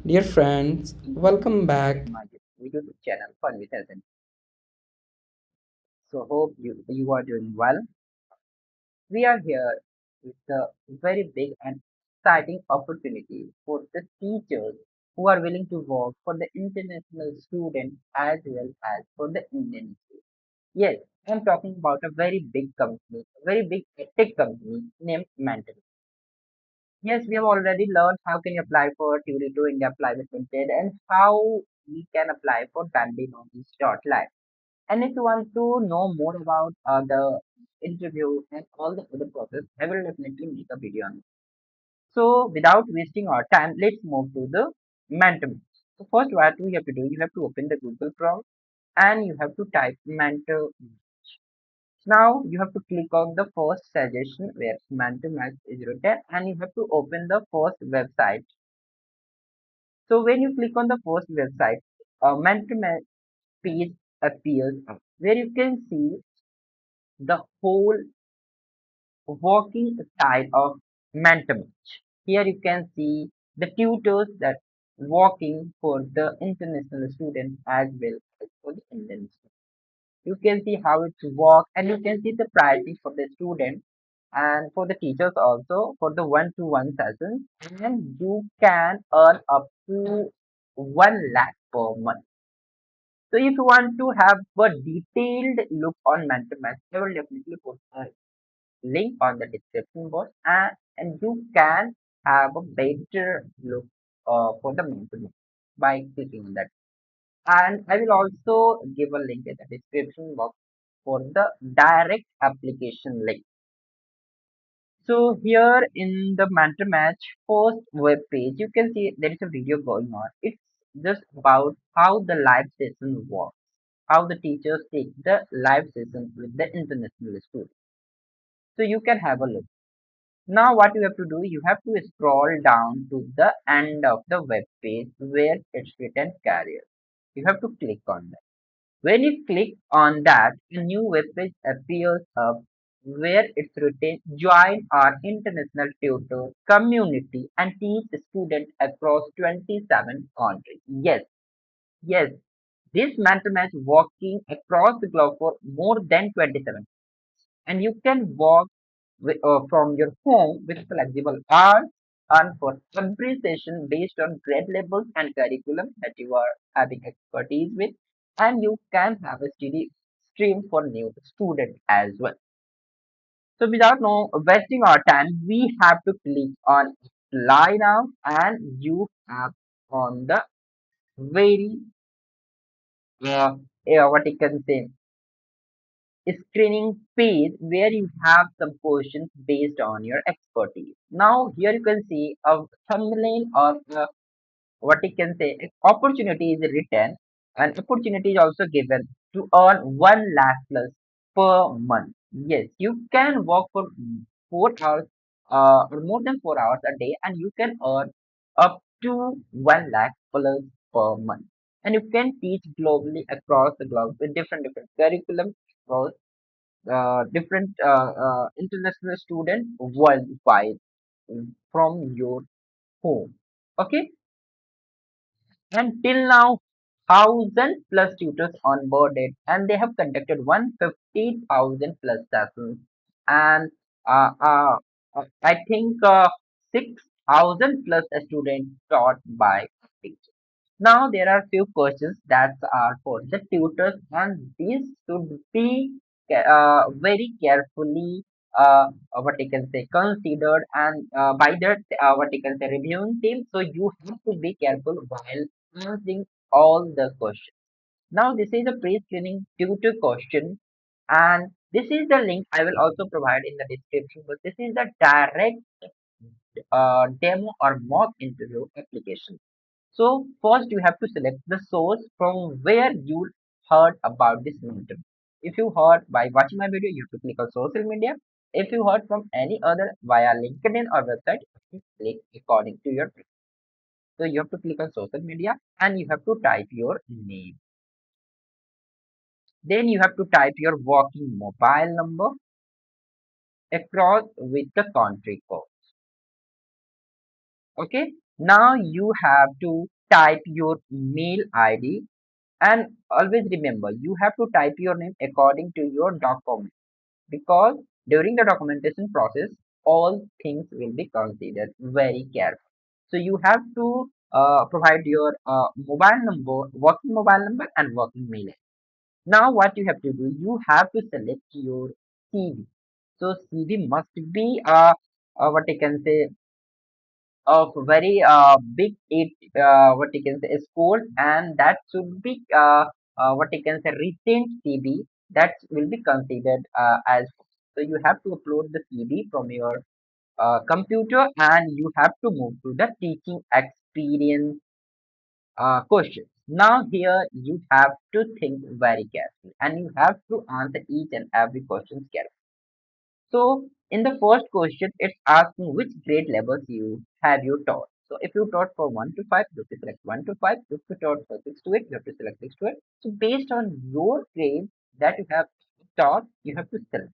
Dear friends, welcome To back. my YouTube channel Fun with Heaven. So hope you are doing well. We are here with a very big and exciting opportunity for the teachers who are willing to work for the international students as well as for the Indian students. Yes, I'm talking about a very big company, a very big tech company named Mantle. Yes, we have already learned how can you apply for Tutor India Private Limited and how we can apply for Live. And if you want to know more about the interview and all the other process, I will definitely make a video on it. So without wasting our time, let's move to the mentor. So first what you have to do, you have to open the Google Chrome and you have to type mentor. Now you have to click on the first suggestion where mentor match is written and you have to open the first website. So when you click on the first website, a mentor match page appears up, where you can see the whole working style of mentor. Here you can see the tutors that working for the international students as well as for the Indian students. You can see how it works and you can see the priorities for the students and for the teachers also for the one-to-one sessions, and you can earn up to 1 lakh per month. So if you want to have a detailed look on mentor match, I will definitely put a link on the description box, and you can have a better look for the maintenance by clicking on that. And I will also give a link in the description box for the direct application link. So here in the mentor match first web page, you can see there is a video going on. It's just about how the live session works, how the teachers take the live session with the international students. So you can have a look. Now what you have to do, you have to scroll down to the end of the web page where it's written career. You have to click on that. When you click on that, a new web page appears up where it's written join our international tutor community and teach students across 27 countries. Yes, this mentor match working across the globe for more than 27, and you can work from your home with flexible hours and for every session based on grade levels and curriculum that you are having expertise with, and you can have a steady stream for new students as well. So without no wasting our time, we have to click on apply now, and you have on the very what you can say screening page where you have some questions based on your expertise. Now here you can see a thumbnail or what you can say opportunity is written, and opportunity is also given to earn 1 lakh plus per month. Yes, you can work for 4 hours or more than 4 hours a day, and you can earn up to 1 lakh plus per month. And you can teach globally across the globe with different curriculum across different international students worldwide from your home. Okay, until now, 1,000 plus tutors onboarded, and they have conducted 150,000 plus sessions, and I think 6,000 plus students taught by teachers. Now there are few questions that are for the tutors, and these should be very carefully what you can say considered and by the what you can say reviewing team. So you have to be careful while answering all the questions. Now this is a pre-screening tutor question, and this is the link I will also provide in the description. But this is the direct demo or mock interview application. So first you have to select the source from where you heard about this mentor. If you heard by watching my video, you have to click on social media. If you heard from any other via LinkedIn or website, you click according to your preference. So you have to click on social media and you have to type your name. Then you have to type your working mobile number across with the country code. Okay. Now you have to type your mail ID, and always remember you have to type your name according to your document, because during the documentation process all things will be considered very carefully. So you have to provide your mobile number, working mobile number and working mail ID. Now what you have to do, you have to select your CV. So CV must be what I can say of very big eight what you can say score, and that should be what you can say recent CV, that will be considered as. So you have to upload the CV from your computer, and you have to move to the teaching experience questions. Now here you have to think very carefully, and you have to answer each and every question carefully. So in the first question, it's asking which grade levels you have you taught. So if you taught for 1 to 5, you have to select 1 to 5. If you taught for 6 to 8, you have to select 6 to 8. So based on your grade that you have taught, you have to select.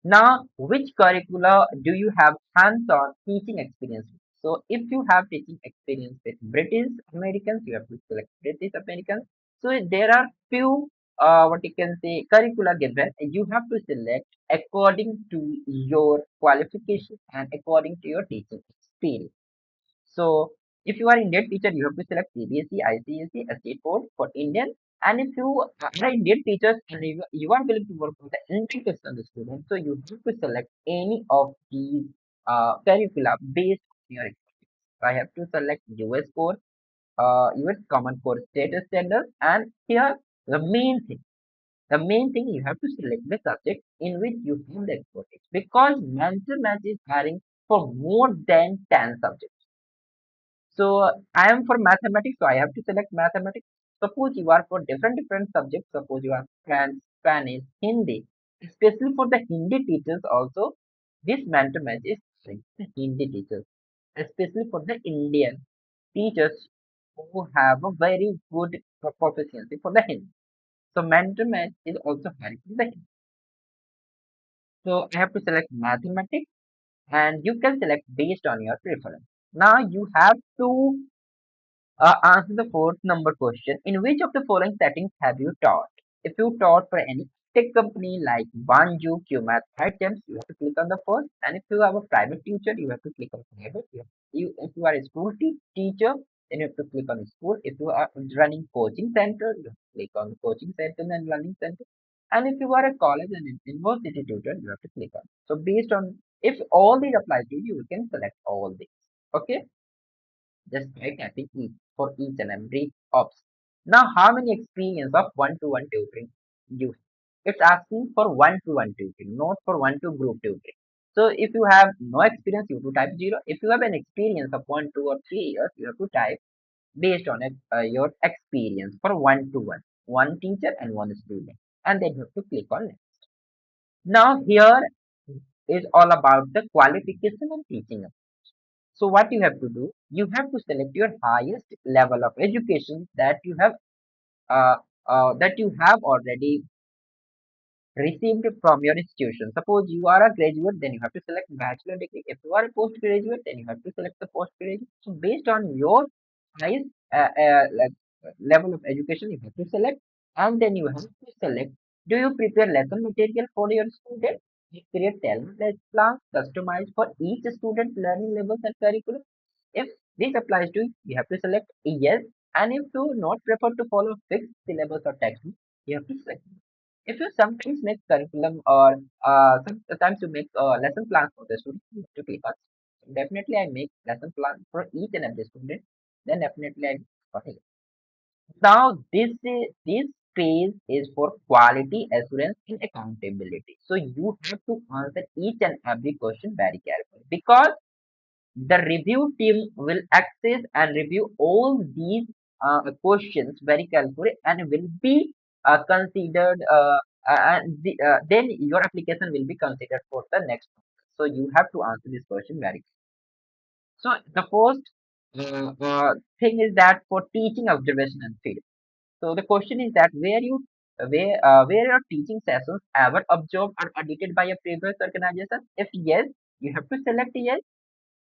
Now, which curricula do you have hands-on teaching experience with? So, if you have teaching experience with British Americans, you have to select British Americans. So, there are few what you can say curricula given, and you have to select according to your qualification and according to your teaching experience. So if you are Indian teacher, you have to select CBSE, ICSE, a state board for Indian. And if you are Indian teachers and you are willing to work with the international students, so you have to select any of these curricula based on your experience. So I have to select US core, US Common Core Status Standards, and here the main thing you have to select the subject in which you have the expertise, because mental math is hiring for more than 10 subjects. So I am for mathematics, so I have to select mathematics. Suppose you are for different subjects. Suppose you are French, Spanish, Hindi. Especially for the Hindi teachers also, this mentor match is for the Hindi teachers. Especially for the Indian teachers who have a very good proficiency for the Hindi. So mentor match is also hiring for the Hindi. So I have to select mathematics, and you can select based on your preference. Now you have to answer the fourth number question. In which of the following settings have you taught? If you taught for any tech company like Banju, QMath, items, you have to click on the first. And if you have a private tutor, you have to click on private. If you are a school teacher, then you have to click on school. If you are running coaching center, you have to click on coaching center and learning center. And if you are a college and university tutor, you have to click on. So based on if all these apply to you, you can select all these. Okay, just by tapping each for each and every ops. Now, how many experience of one-to-one tutoring you have? It's asking for one-to-one tutoring, not for one-to group tutoring. So, if you have no experience, you have to type 0. If you have an experience of 1, 2, or 3 years, you have to type based on it, your experience for one-to-one, one teacher and one student, and then you have to click on it. Now, here is all about the qualification and teaching. So what you have to do, you have to select your highest level of education uh, that you have already received from your institution. Suppose you are a graduate, then you have to select bachelor degree. If you are a postgraduate, then you have to select the postgraduate. So based on your highest level of education, you have to select, and then you have to select. Do you prepare lesson material for your student? You create talent plans customized for each student learning levels and curriculum. If this applies to you, you have to select yes. And if you not prefer to follow fixed syllabus or textbook, you have to select. If you sometimes make curriculum or sometimes you make lesson plans for the students, you have to click on. Definitely, I make lesson plan for each and every student. Then definitely I got it. Now this phase is for quality assurance and accountability. So you have to answer each and every question very carefully, because the review team will access and review all these questions very carefully, and will be considered then your application will be considered for the next one. So you have to answer this question very. So the first thing is that for teaching observation and field. So the question is that where your teaching sessions ever observed or audited by a previous organization? If yes, you have to select yes.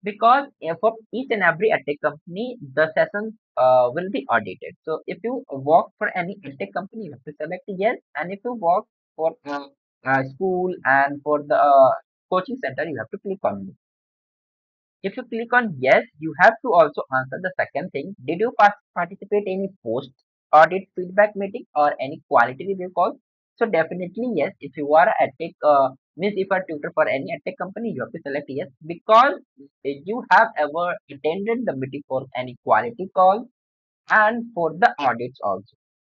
because for each and every edtech company, the sessions will be audited. So if you work for any edtech company, you have to select yes, and if you work for school and for the coaching center, you have to click on no. If you click on yes, you have to also answer the second thing. Did you participate in any post audit feedback meeting or any quality review call? So definitely yes. If you are a tech, means if you are tutor for any tech company, you have to select yes because you have ever attended the meeting for any quality call and for the audits also.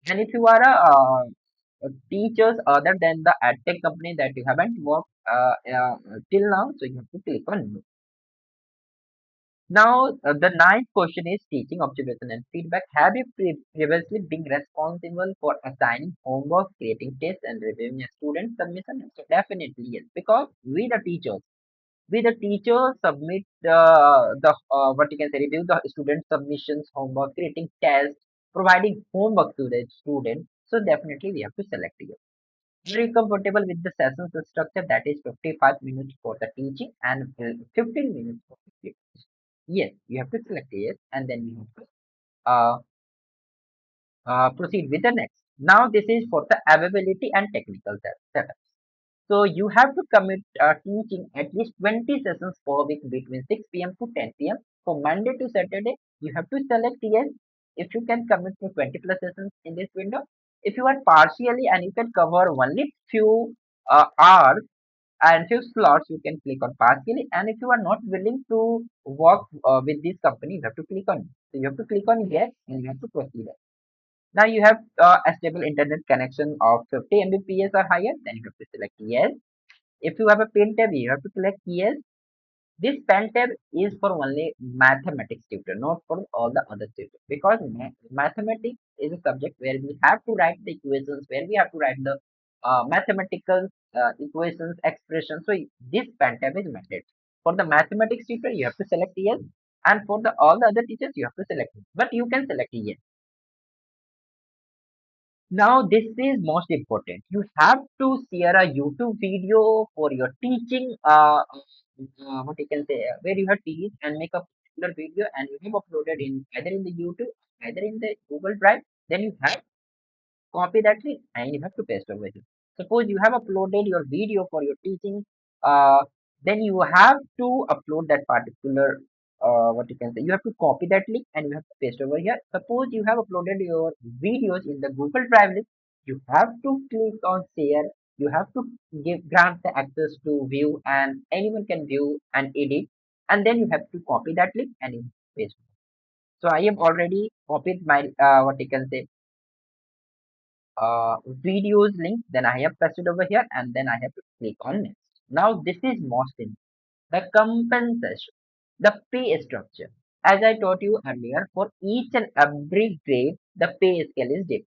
And if you are a teachers other than the tech company that you haven't worked till now, so you have to click on no. Now, the ninth question is teaching observation and feedback. Have you previously been responsible for assigning homework, creating tests, and reviewing a student submission? So definitely yes, because we the teachers submit the what you can say review the student submissions, homework, creating tests, providing homework to the student. So definitely we have to select yes. Are you comfortable with the sessions structure that is 55 minutes for the teaching and 15 minutes for the yes, you have to select yes, and then you have to uh, proceed with the next. Now, this is for the availability and technical setup. So, you have to commit teaching at least 20 sessions per week between 6 p.m. to 10 p.m. For Monday to Saturday, you have to select yes if you can commit to 20 plus sessions in this window. If you are partially and you can cover only few hours and few slots, you can click on partially. And if you are not willing to work with this company, you have to click on so you have to click on yes and you have to proceed. Now you have a stable internet connection of 50 mbps or higher, then you have to select yes. If you have a pin tab, you have to select yes. This pen tab is for only mathematics tutor, not for all the other tutors. Because mathematics is a subject where we have to write the equations, where we have to write the mathematical equations, expressions. So this pen tab is mandatory. For the mathematics tutor, you have to select yes, and for the all the other teachers, you have to select yes. But you can select yes. Now, this is most important. You have to share a YouTube video for your teaching, what you can say, where you have teach and make a particular video and you have uploaded in either in the YouTube, either in the Google Drive. Then you have copy that link and you have to paste over here. Suppose you have uploaded your video for your teaching, uh, then you have to upload that particular what you can say. You have to copy that link and you have to paste over here. Suppose you have uploaded your videos in the Google Drive link, you have to click on share. You have to give grant the access to view and anyone can view and edit. And then you have to copy that link and you paste. So I have already copied my what you can say videos link, then I have pasted over here and then I have to click on next. Now this is most important. The compensation, the pay structure. As I told you earlier, for each and every grade, the pay scale is different.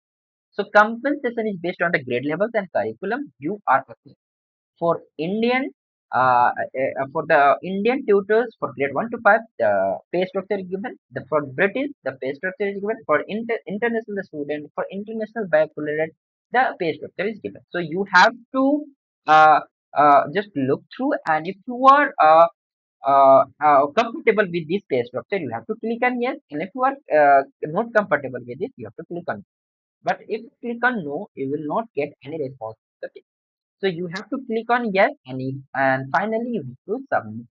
So compensation is based on the grade levels and curriculum you are assessed for for the Indian tutors for grade 1 to 5, the pay structure is given. For British, the pay structure is given. For international student, for international baccalaureate, the pay structure is given. So you have to uh, just look through, and if you are comfortable with this pay structure, you have to click on yes. And if you are not comfortable with it, you have to click on no. But if you click on no, you will not get any response. Okay. So you have to click on yes and finally you have to submit.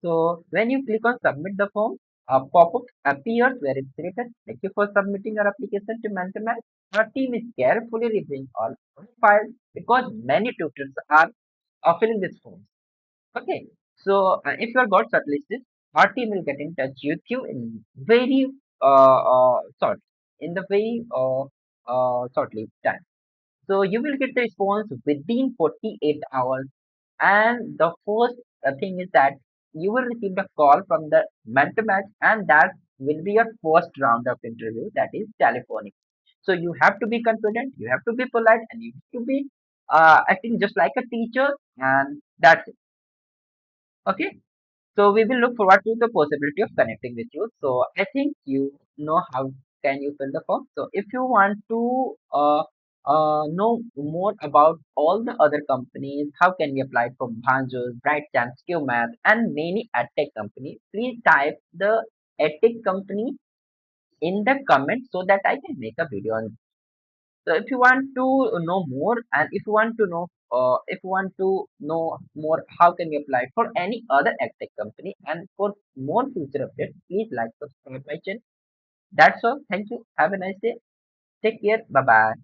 So when you click on submit the form, a pop-up appears where it's written, thank you for submitting your application to Mentormat. Our team is carefully reviewing all files because many tutors are filling this form. Okay. So if you are got shortlisted, our team will get in touch with you in very short, in the very shortly time. So you will get the response within 48 hours. And the first thing is that you will receive a call from the mentor match, and that will be your first round of interview, that is telephonic. So you have to be confident, you have to be polite, and you have to be acting just like a teacher, and that's it. Okay. So we will look forward to the possibility of connecting with you. So I think you know how can you fill the form. So if you want to know more about all the other companies, how can we apply for Bhanjos, Bright Chance, QMath, and many edtech companies, please type the edtech company in the comment so that I can make a video on. So if you want to know more, and if you want to know more, how can we apply for any other edtech company, and for more future updates, please like, subscribe my channel. That's all. Thank you. Have a nice day. Take care. Bye bye.